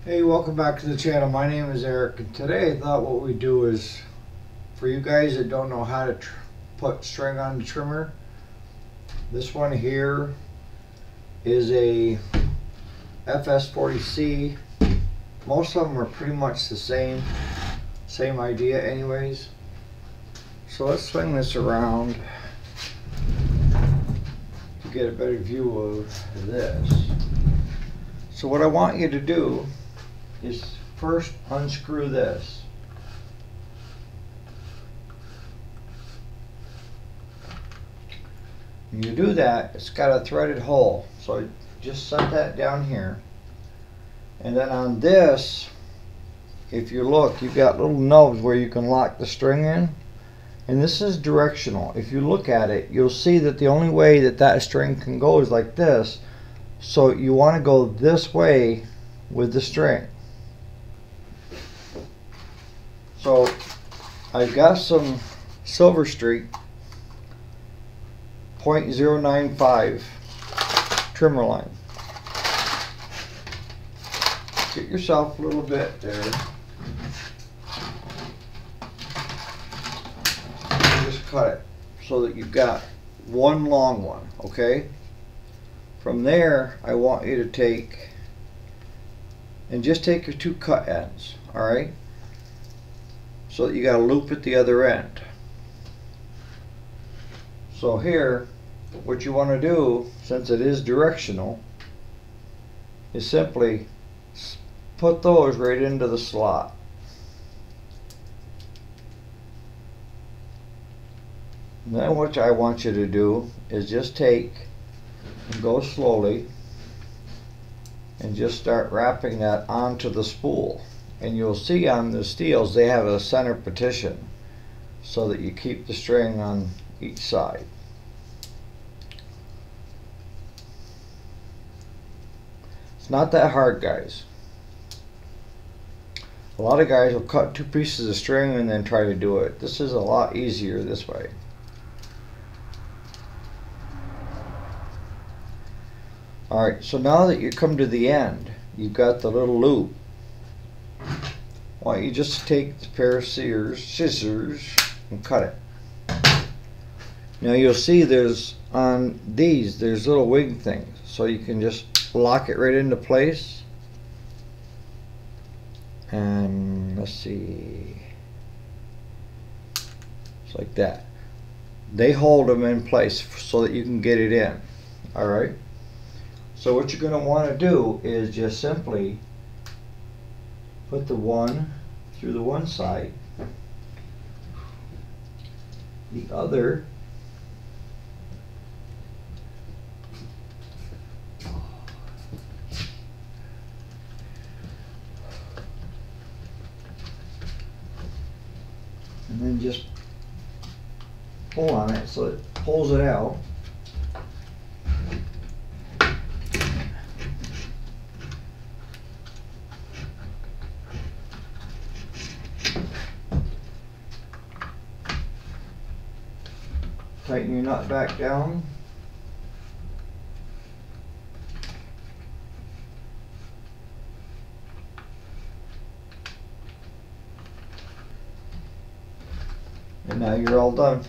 Hey, welcome back to the channel. My name is Eric, and today I thought what we'd do is, for you guys that don't know how to put string on the trimmer, this one here is a FS40C. Most of them are pretty much the same idea anyways. So let's swing this around to get a better view of this. So what I want you to do is first unscrew this. When you do that, it's got a threaded hole, so just set that down here. And then on this, if you look, you've got little nubs where you can lock the string in, and this is directional. If you look at it, you'll see that the only way that string can go is like this. So you want to go this way with the string. So I've got some Silver Streak 0.095 trimmer line. Get yourself a little bit there. And just cut it so that you've got one long one, okay? From there, I want you to take and just take your two cut ends, alright? So that you got a loop at the other end. So here, what you want to do, since it is directional, is simply put those right into the slot. And then what I want you to do is just take and go slowly and just start wrapping that onto the spool. And you'll see on the steels they have a center partition so that you keep the string on each side. It's not that hard, guys. A lot of guys will cut two pieces of string and then try to do it. This is a lot easier this way. Alright, so now that you come to the end, you've got the little loop. Why don't you just take the pair of scissors and cut it. Now you'll see there's on these, there's little wing things, so you can just lock it right into place. And let's see, it's like that. They hold them in place so that you can get it in. Alright, so what you're going to want to do is just simply put the one through the one side, the other and then just pull on it so it pulls it out. Tighten your nut back down. And now you're all done.